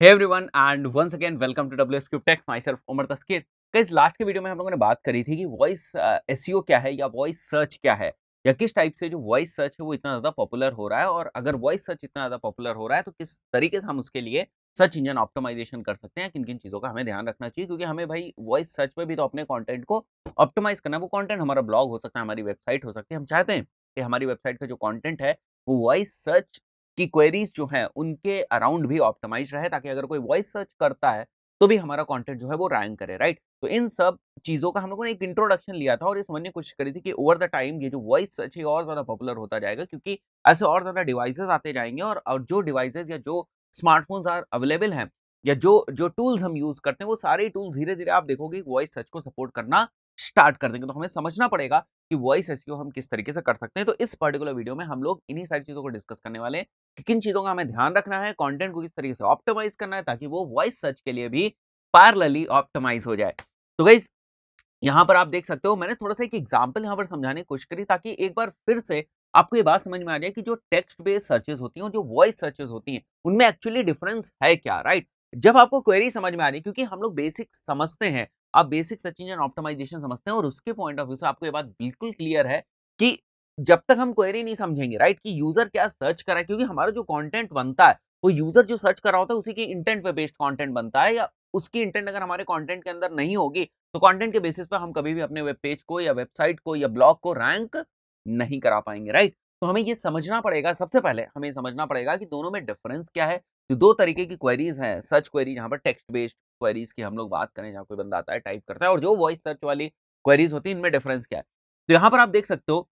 Hey everyone and once again welcome to WSQ Tech. Myself Umar Taskeer. Guys last के video में हम लोगों ने बात करी थी कि वॉइस एसईओ क्या है या वॉइस सर्च क्या है या किस टाइप से जो वॉइस सर्च है वो इतना ज़्यादा पॉपुलर हो रहा है और अगर वॉइस सर्च इतना ज़्यादा पॉपुलर हो रहा है तो किस तरीके से हम उसके लिए सर्च इंजन ऑप्टिमाइजेशन कर सकते हैं, किन-किन चीज़ों का हमें ध्यान रखना चाहिए क्योंकि हमें भाई वॉइस सर्च पे भी तो अपने कंटेंट को ऑप्टिमाइज़ करना है। वो कंटेंट हमारा ब्लॉग हो सकता है, हमारी वेबसाइट हो सकती है। हम चाहते हैं कि हमारी वेबसाइट का जो कंटेंट है वो वॉइस सर्च की क्वेरीज जो हैं उनके अराउंड भी ऑप्टिमाइज़ रहे ताकि अगर कोई वॉइस सर्च करता है, तो भी हमारा कंटेंट जो है वो रैंक करे, राइट? तो इन सब चीज़ों का हम लोगों ने एक इंट्रोडक्शन लिया था और ये समझने की कोशिश करी थी कि ओवर द टाइम ये जो वॉइस सर्च है और ज़्यादा पॉपुलर होता जाएगा क्योंकि ऐसे और ज़्यादा डिवाइसेज़ आते जाएँगे और जो डिवाइसेज़ या जो स्मार्टफ़ोन्स अवेलेबल हैं या जो जो टूल्स हम यूज़ करते हैं, वो सारे टूल्स धीरे-धीरे आप देखोगे वॉइस सर्च को सपोर्ट करना स्टार्ट कर देंगे। तो हमें समझना पड़ेगा कि वॉइस एसईओ हम किस तरीके से कर सकते हैं। तो इस पर्टिकुलर वीडियो में हम लोग इन्हीं सारी चीज़ों को डिस्कस करने वाले हैं कि किन चीज़ों का हमें ध्यान रखना है, कंटेंट को किस तरीके से ऑप्टिमाइज़ करना है ताकि वो वॉइस सर्च के लिए भी पैरेलली ऑप्टिमाइज़ हो जाए। तो गाइस यहाँ पर आप देख सकते हो मैंने थोड़ा-सा एक एग्ज़ाम्पल यहाँ पर समझाने की कोशिश करी ताकि एक बार फिर से आपको ये बात समझ में आ जाए कि जो टेक्स्ट बेस्ड सर्चेज़ होती हैं और जो वॉइस सर्चेज़ होती हैं, उनमें एक्चुअली डिफरेंस है क्या, राइट? जब आपको क्वेरी समझ में आ रही है क्योंकि हम लोग बेसिक समझते हैं, आप बेसिक सर्च इंजन ऑप्टिमाइज़ेशन समझते हैं और उसके पॉइंट ऑफ व्यू से आपको ये बात बिल्कुल क्लियर है कि जब तक हम क्वेरी नहीं समझेंगे, राइट, कि यूज़र क्या सर्च कर रहा है क्योंकि हमारा जो कंटेंट बनता है, वो यूज़र जो सर्च कर रहा होता है उसी के इंटेंट पे बेस्ड कंटेंट बनता है या उसकी इंटेंट अगर हमारे कंटेंट के अंदर नहीं होगी तो कंटेंट के बेसिस पे हम कभी भी अपने वेब पेज को या वेबसाइट को या ब्लॉग को रैंक नहीं करा पाएँगे, राइट? तो हमें ये समझना पड़ेगा, सबसे पहले हमें समझना पड़ेगा कि दोनों में डिफरेंस क्या है। तो 2 तरीके की क्वेरीज़ हैं, सर्च क्वेरी जहाँ पर टेक्स्ट बेस्ड क्वेरीज़ की हम लोग बात करें, जहाँ कोई बंदा आता है, टाइप करता है और जो वॉइस सर्च वाली क्वेरीज़ होती है, इनमें डिफरेंस क्या है? तो यहाँ पर आप देख सकते हो,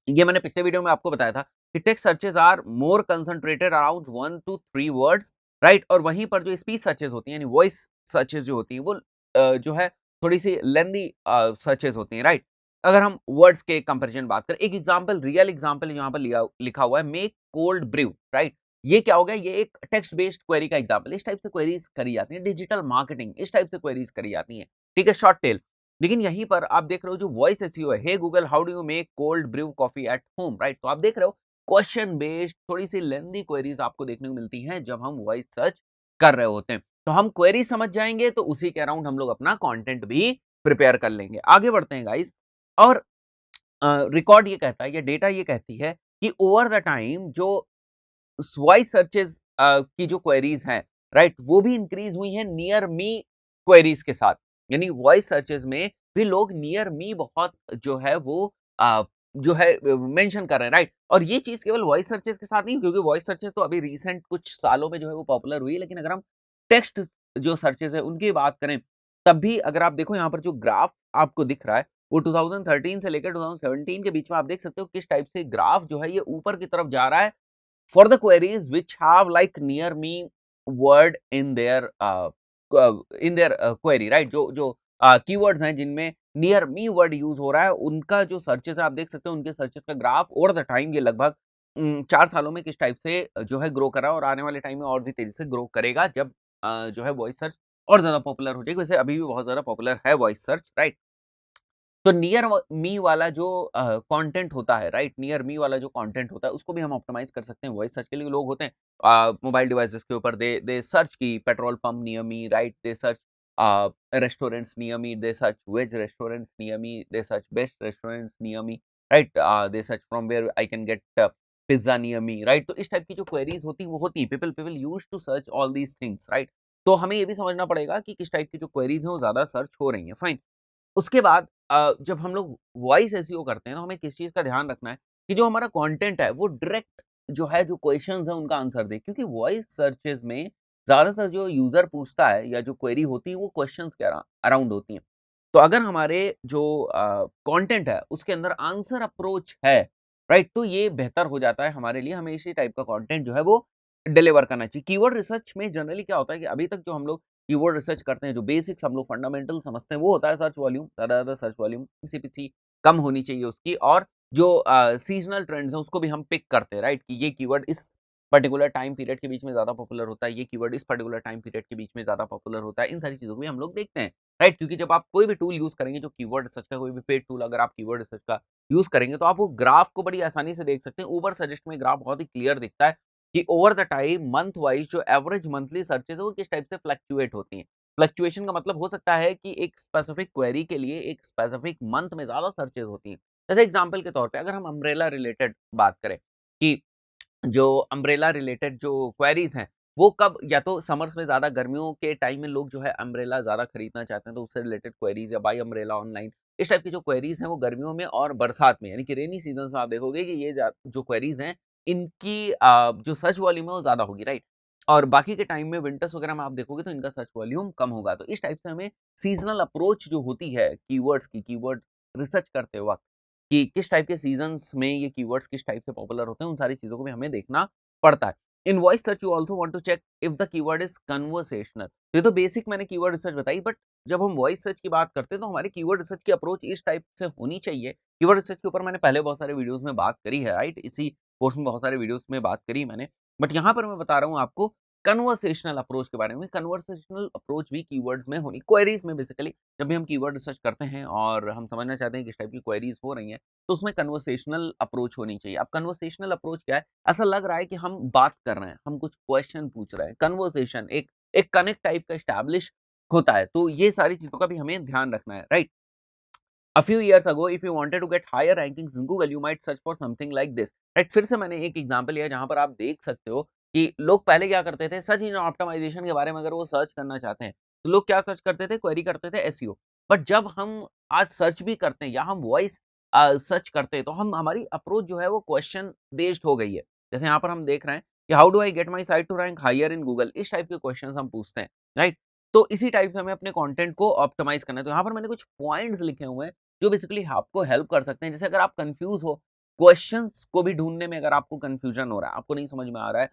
ये मैंने पिछले वीडियो में आपको बताया था कि text searches are more concentrated around 1 to 3 words, right? और वहीं पर जो स्पीच सर्चेज़ होती हैं, यानी वॉइस सर्चेज़ जो होती हैं, वो जो है थोड़ी-सी लेंथी सर्चेज़ होती हैं, राइट? अगर हम वर्ड्स के कंपैरिज़न बात करें, एक एग्ज़ाम्पल, रियल एग्ज़ाम्पल यहाँ पर लिया लिखा हुआ है, मेक कोल्ड ब्रू, राइट? ये क्या हो गया? ये एक टेक्स्ट बेस्ड क्वेरी का एग्ज़ाम्पल है। इस टाइप से क्वेरीज़ करी जाती हैं, डिजिटल मार्केटिंग, इस टाइप से क्वेरीज़ करी जाती हैं, ठीक है? Short tail. लेकिन यहीं पर आप देख रहे हो जो वॉइस एसईओ है, hey Google how do you make cold brew coffee at home, right? तो आप देख रहे हो क्वेश्चन बेस्ड थोड़ी-सी लेंथी क्वेरीज़ आपको देखने को मिलती हैं जब हम वॉइस सर्च कर रहे होते हैं। तो हम क्वेरी समझ जाएँगे तो उसी के अराउंड हम लोग अपना कंटेंट भी प्रिपेयर कर लेंगे। आगे बढ़ते हैं गाइस और रिकॉर्ड ये कहता है या डेटा ये कहती है कि ओवर द टाइम जो वॉइस सर्चेज़ की जो क्वेरीज़ हैं, राइट? वो भी इंक्रीज़ हुई हैं नियर मी क्वेरीज़ के साथ। यानी वॉइस सर्चेज़ में भी लोग नियर मी बहुत जो है वो जो है मेंशन कर रहे हैं, राइट? और ये चीज़ केवल वॉइस सर्चेज़ के साथ नहीं, क्योंकि वॉइस सर्चेज़ तो अभी रिसेंट कुछ सालों में जो है वो पॉपुलर हुई है, लेकिन अगर हम टेक्स्ट जो सर्चेज़ है उनकी बात करें, तब भी अगर आप देखो यहाँ पर जो ग्राफ आपको दिख रहा है, वो 2013 से लेकर 2017 के बीच में आप देख सकते हो किस टाइप से ग्राफ जो है ये ऊपर की तरफ जा रहा है for the queries which have like near me word in their query, right? जो कीवर्ड्स हैं जिनमें नियर मी वर्ड यूज हो रहा है, उनका जो सर्चेस है आप देख सकते हो, उनके सर्चेस का ग्राफ ओवर द टाइम ये लगभग 4 सालों में किस टाइप से जो है ग्रो कर रहा है और आने वाले टाइम में और भी तेजी से ग्रो करेगा जब जो है वॉइस सर्च और ज्यादा पॉपुलर हो जाएगी। वैसे अभी भी बहुत ज्यादा पॉपुलर है वॉइस सर्च, राइट? तो नियर मी वाला जो कंटेंट होता है, राइट, नियर मी वाला जो कंटेंट होता है उसको भी हम ऑप्टिमाइज कर सकते हैं। वॉइस सर्च के लिए लोग होते हैं मोबाइल डिवाइसेस के ऊपर, दे सर्च की petrol pump near me, right? They search restaurants near me, they search veg restaurants near me, they search best restaurants near me, right? They search from where I can get pizza near me, right? तो इस type की जो queries होती है वो होती है, people people use to search all these things, right? तो हमें ये भी समझना पड़ेगा कि किस टाइप की जो क्वेरीज हैं वो ज्यादा सर्च हो रही हैं, फाइन। उसके बाद जब हम लोग वॉइस एसईओ करते हैं ना, हमें किस चीज़ का ध्यान रखना है कि जो हमारा कंटेंट है वो डायरेक्ट जो है जो क्वेश्चंस हैं उनका आंसर दे, क्योंकि वॉइस सर्चेज में ज़्यादातर जो यूज़र पूछता है या जो क्वेरी होती है वो क्वेश्चंस के अराउंड होती हैं। तो अगर हमारे जो कंटेंट है उसके अंदर आंसर अप्रोच है, राइट, तो ये बेहतर हो जाता है हमारे लिए। हमें इसी टाइप का कंटेंट जो है वो डिलीवर करना चाहिए। कीवर्ड रिसर्च में जनरली क्या होता है कि अभी तक जो हम लोग कीवर्ड रिसर्च करते हैं, जो बेसिक्स हम लोग फंडामेंटल समझते हैं, वो होता है सर्च वॉल्यूम, ज़्यादा सर्च वॉल्यूम किसी-किसी कम होनी चाहिए उसकी, और जो सीज़नल ट्रेंड्स हैं उसको भी हम पिक करते हैं, राइट? कि ये कीवर्ड इस पर्टिकुलर टाइम पीरियड के बीच में ज़्यादा पॉपुलर होता है, ये कीवर्ड इस पर्टिकुलर टाइम पीरियड के बीच में ज़्यादा पॉपुलर होता है। इन सारी चीज़ों को भी हम लोग देखते हैं, राइट? क्योंकि जब आप कोई भी टूल यूज़ करेंगे, जो कीवर्ड रिसर्च का कोई भी पेड टूल अगर आप कीवर्ड रिसर्च का यूज़ करेंगे, तो आप वो ग्राफ को बड़ी आसानी से देख सकते हैं। उबर सजेस्ट में ग्राफ बहुत ही क्लियर दिखता है कि over the time month wise जो एवरेज मंथली सर्चेज है वो किस टाइप से फ्लक्चुएट होती हैं। फ्लक्चुएशन का मतलब हो सकता है कि एक स्पेसिफिक क्वेरी के लिए एक स्पेसिफिक मंथ में ज़्यादा सर्चेज होती हैं। जैसे एग्जांपल के तौर पे अगर हम अम्ब्रेला रिलेटेड बात करें कि जो अम्ब्रेला रिलेटेड जो क्वेरीज हैं, वो कब या तो समर्स में ज़्यादा गर्मियों के टाइम में लोग जो है अम्ब्रेला ज़्यादा खरीदना चाहते हैं, तो उससे रिलेटेड क्वेरीज या बाय अम्ब्रेला ऑनलाइन, इस टाइप की जो क्वेरीज हैं वो गर्मियों में और बरसात में यानी कि रेनी सीजन्स में आप देखोगे कि ये जो क्वेरीज हैं इनकी जो सर्च वॉल्यूम है वो ज़्यादा होगी, राइट? और बाकी के टाइम में विंटर्स वगैरह में आप देखोगे तो इनका सर्च वॉल्यूम कम होगा। तो इस टाइप से हमें सीज़नल अप्रोच जो होती है कीवर्ड्स की, कीवर्ड रिसर्च करते वक़्त कि किस टाइप के सीज़न्स में ये कीवर्ड्स किस टाइप से पॉपुलर होते हैं, उन सारी चीज़ों को भी हमें देखना पड़ता है। In voice search you also want to check if the keyword is conversational. ये तो बेसिक मैंने कीवर्ड रिसर्च बताई, बट जब हम वॉइस सर्च की बात करते हैं तो हमारी कीवर्ड रिसर्च की अप्रोच इस टाइप से होनी चाहिए। कीवर्ड रिसर्च के ऊपर मैंने पहले बहुत सारे वीडियोज़ में बात करी है, राइट? इसी कोर्स में बहुत सारे वीडियोज़ में बात करी मैंने। बट यहाँ पर मैं बता रहा हूँ आपको कन्वर्सेशनल अप्रोच के बारे में। कन्वर्सेशनल अप्रोच भी कीवर्ड्स में होनी, क्वेरीज़ में बेसिकली जब भी हम कीवर्ड रिसर्च करते हैं और हम समझना चाहते हैं किस टाइप की क्वेरीज़ हो रही हैं, तो उसमें कन्वर्सेशनल अप्रोच होनी चाहिए। अब कन्वर्सेशनल अप्रोच क्या है? ऐसा लग रहा है कि हम बात कर रहे हैं, हम कुछ क्वेश्चन पूछ रहे हैं। कन्वर्सेशन एक एक कनेक्ट टाइप का एस्टैब्लिश होता है। तो ये सारी चीज़ों का भी हमें ध्यान रखना है, right? A few years ago, if you wanted to get higher rankings in Google, you might search for something like this. Right, फिर से मैंने एक एग्जांपल लिया जहां पर आप देख सकते हो कि लोग पहले क्या करते थे, सर्च इंजन ऑप्टिमाइजेशन के बारे में अगर वो सर्च करना चाहते हैं तो लोग क्या सर्च करते थे, क्वेरी करते थे एसईओ। बट जब हम आज सर्च भी करते हैं या हम वॉइस सर्च करते हैं तो हम हमारी अप्रोच जो है वो क्वेश्चन बेस्ड हो गई है। जैसे यहाँ पर हम देख रहे हैं कि how do I get my site to rank higher in Google, इस टाइप के क्वेश्चन हम पूछते हैं, राइट? तो इसी टाइप से हमें अपने कंटेंट को ऑप्टिमाइज करना है। तो यहाँ पर मैंने कुछ पॉइंट्स लिखे हुए हैं जो बेसिकली आपको हेल्प कर सकते हैं। जैसे अगर आप कंफ्यूज हो, क्वेश्चंस को भी ढूँढने में अगर आपको कन्फ्यूजन हो रहा है, आपको नहीं समझ में आ रहा है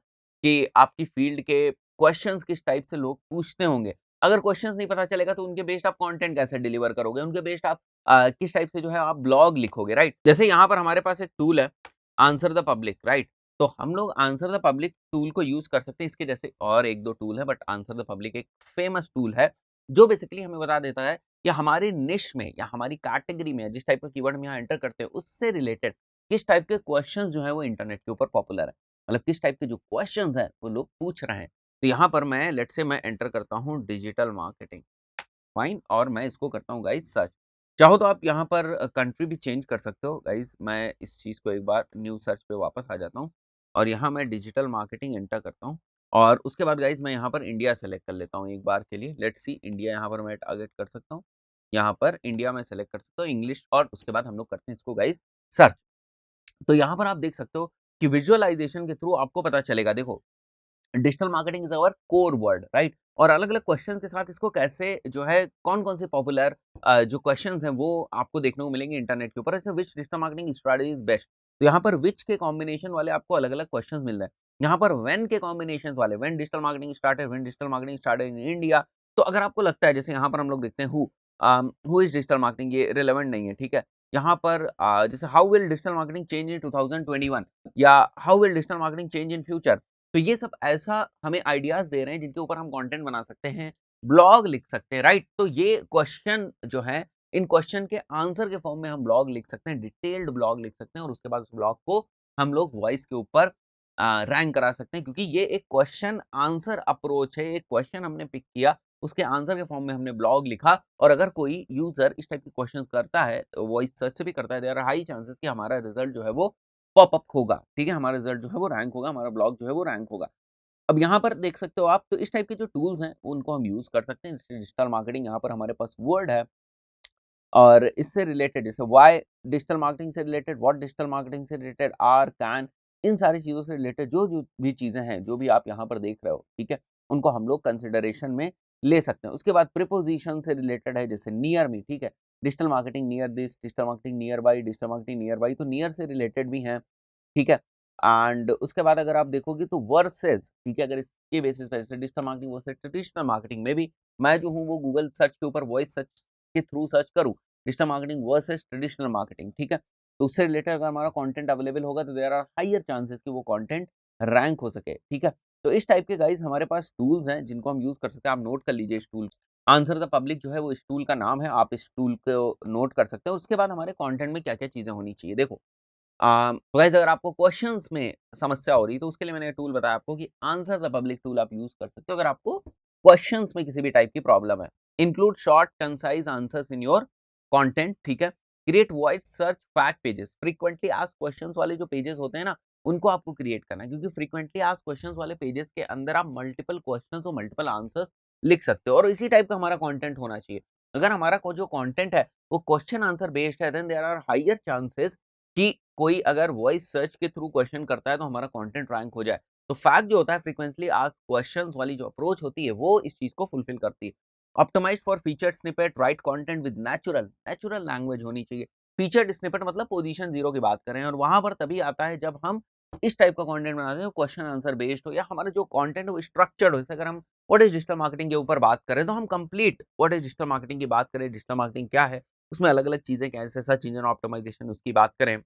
कि आपकी फील्ड के क्वेश्चंस किस टाइप से लोग पूछते होंगे। अगर क्वेश्चंस नहीं पता चलेगा तो उनके बेस्ड आप कंटेंट कैसे डिलीवर करोगे? उनके बेस्ड आप किस टाइप से जो है आप ब्लॉग लिखोगे, राइट? जैसे यहाँ पर हमारे पास एक टूल है, आंसर द पब्लिक, राइट? तो हम लोग आंसर द पब्लिक टूल को यूज़ कर सकते हैं। इसके जैसे और 1-2 टूल है, बट आंसर द पब्लिक एक फेमस टूल है, जो बेसिकली हमें बता देता है या हमारे निश में या हमारी कैटेगरी में जिस टाइप का कीवर्ड हम यहाँ एंटर करते हैं उससे रिलेटेड किस टाइप के क्वेश्चंस जो है वो इंटरनेट के ऊपर पॉपुलर है, मतलब किस टाइप के जो क्वेश्चंस हैं वो लोग पूछ रहे हैं। तो यहाँ पर मैं लेट्स से मैं एंटर करता हूँ डिजिटल मार्केटिंग, फाइन, और मैं इसको करता हूँ गाइस सर्च। चाहो तो आप यहाँ पर कंट्री भी चेंज कर सकते हो गाइस। मैं इस चीज़ को एक बार न्यू सर्च पे वापस आ जाता हूँ और यहाँ मैं डिजिटल मार्केटिंग एंटर करता हूँ और उसके बाद गाइस मैं यहाँ पर इंडिया सेलेक्ट कर लेता हूँ एक बार के लिए। लेट्स सी, इंडिया यहाँ पर मैं टारगेट कर सकता हूँ। यहाँ पर इंडिया में सेलेक्ट कर सकता हूँ इंग्लिश, और उसके बाद हम लोग करते हैं इसको गाइस सर्च। तो यहाँ पर आप देख सकते हो कि विजुअलाइजेशन के थ्रू आपको पता चलेगा। देखो, digital marketing is our core word, right? और अलग-अलग क्वेश्चंस के साथ इसको कैसे जो है कौन-कौन से पॉपुलर जो क्वेश्चंस हैं वो आपको देखने को मिलेंगे इंटरनेट के ऊपर। ऐसे which digital marketing strategy is best, तो यहाँ पर व्हिच के कॉम्बिनेशन वाले आपको अलग-अलग क्वेश्चंस मिल रहे हैं। यहाँ पर व्हेन के कॉम्बिनेशन वाले, when digital marketing started, when digital marketing started in India. तो अगर आपको लगता है, जैसे यहाँ पर हम लोग देखते हैं हु इज डिजिटल मार्केटिंग, ये रिलेवेंट नहीं है, ठीक है? यहाँ पर जैसे how will digital marketing change in 2021 या how will digital marketing change in future. तो ये सब ऐसा हमें आइडियाज़ दे रहे हैं जिनके ऊपर हम कंटेंट बना सकते हैं, ब्लॉग लिख सकते हैं, राइट? तो ये क्वेश्चन जो है, इन क्वेश्चन के आंसर के फॉर्म में हम ब्लॉग लिख सकते हैं, डिटेल्ड ब्लॉग लिख सकते हैं और उसके बाद उस ब्लॉग को हम लोग वॉइस के ऊपर रैंक करा सकते हैं, क्योंकि ये एक क्वेश्चन आंसर अप्रोच है। एक क्वेश्चन हमने पिक किया, उसके आंसर के फॉर्म में हमने ब्लॉग लिखा, और अगर कोई यूज़र इस टाइप के क्वेश्चंस करता है, वॉइस सर्च से भी करता है, देयर आर हाई चांसेस कि हमारा रिजल्ट जो है वो पॉपअप होगा, ठीक है? हमारा रिजल्ट जो है वो रैंक होगा, हमारा ब्लॉग जो है वो रैंक होगा। अब यहाँ पर देख सकते हो आप, तो इस टाइप के जो टूल्स हैं उनको हम यूज़ कर सकते हैं। जैसे डिजिटल मार्केटिंग, यहाँ पर हमारे पास वर्ड है, और इससे रिलेटेड जैसे व्हाई डिजिटल मार्केटिंग से रिलेटेड, व्हाट डिजिटल मार्केटिंग से रिलेटेड, आर, कैन, इन सारी चीज़ों से रिलेटेड जो भी चीज़ें हैं, जो भी आप यहाँ पर देख रहे हो, ठीक है? उनको हम लोग कंसिडरेशन में ले सकते हैं। उसके बाद प्रीपोज़िशन से रिलेटेड है, जैसे नियर मी, ठीक है? Digital marketing near this, digital marketing near by, digital marketing near by, तो नियर से रिलेटेड भी हैं, ठीक है? एंड उसके बाद अगर आप देखोगे तो वर्सेज़, ठीक है? अगर इसके बेसिस पे जैसे digital marketing versus traditional marketing में भी मैं जो हूँ वो गूगल सर्च के ऊपर वॉइस सर्च के थ्रू सर्च करूँ, digital marketing versus traditional marketing, ठीक है? तो उससे रिलेटेड अगर हमारा कंटेंट अवेलेबल होगा तो देयर आर हायर चांसेस कि वो कंटेंट रैंक हो सके, ठीक है? तो इस टाइप के गाइस हमारे पास टूल्स हैं जिनको हम यूज़ कर सकते हैं। आप नोट कर लीजिए इस टूल, आंसर द पब्लिक जो है वो इस टूल का नाम है। आप इस टूल को नोट कर सकते हैं। उसके बाद हमारे कंटेंट में क्या-क्या चीज़ें होनी चाहिए। देखो, तो गाइस अगर आपको क्वेश्चंस में समस्या हो रही है तो उसके लिए मैंने टूल बताया आपको कि आंसर द पब्लिक टूल आप यूज कर सकते हो अगर आपको क्वेश्चंस में किसी भी टाइप की प्रॉब्लम है। Include short concise answers in your content, ठीक है। Create voice search fact pages, frequently asked questions वाले जो पेजेस होते हैं ना उनको आपको क्रिएट करना है, क्योंकि फ्रीक्वेंटली आस्क्ड क्वेश्चंस वाले पेजेस के अंदर आप मल्टीपल क्वेश्चंस और मल्टीपल आंसर्स लिख सकते हो और इसी टाइप का हमारा कंटेंट होना चाहिए। अगर हमारा जो कंटेंट है वो क्वेश्चन आंसर बेस्ड है then there are higher chances कि कोई अगर वॉइस सर्च के थ्रू क्वेश्चन करता है तो हमारा कंटेंट रैंक हो जाए। तो फैक्ट जो होता है फ्रीक्वेंटली आस्क्ड क्वेश्चंस वाली जो अप्रोच होती है वो इस चीज को फुलफिल करती है। Optimise for featured snippet, right content with natural language होनी चाहिए। फीचर्ड स्निपेट मतलब पोजीशन 0 की बात करें और वहां पर तभी आता है जब हम इस टाइप का कंटेंट बनाते हैं क्वेश्चन आंसर बेस्ड हो या हमारा जो कंटेंट है वो स्ट्रक्चर्ड हो। जैसे अगर हम व्हाट इज डिजिटल मार्केटिंग के ऊपर बात करें तो हम complete what is digital marketing की बात करें, डिजिटल मार्केटिंग क्या है, उसमें अलग-अलग चीजें क्या है, जैसे सर्च इंजन ऑप्टिमाइजेशन उसकी बात करें,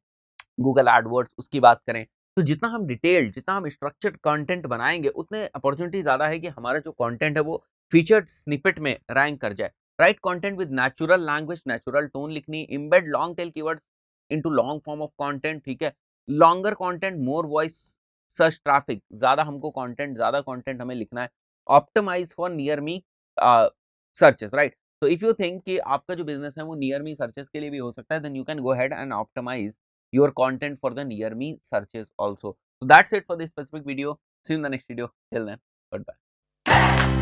गूगल एडवर्ड्स उसकी बात करें। तो जितना हम डिटेल्ड, जितना हम स्ट्रक्चर्ड कंटेंट बनाएँगे, उतने अपॉर्च्युनिटी ज़्यादा है कि हमारा जो कंटेंट है वो फीचर्ड स्निपेट में रैंक कर जाए। Write content with natural language, natural tone लिखनी, embed long tail keywords into long form of content, ठीक है। Longer content, more voice search traffic, ज़्यादा कंटेंट हमें लिखना है। Optimise for near me searches, right. तो इफ यू थिंक कि आपका जो बिज़नेस है वो नियर मी सर्चेज़ के लिए भी हो सकता है, then you can go ahead and optimise your content for the near me searches also. So that's it for this specific video. See you in the next video. Till then, goodbye.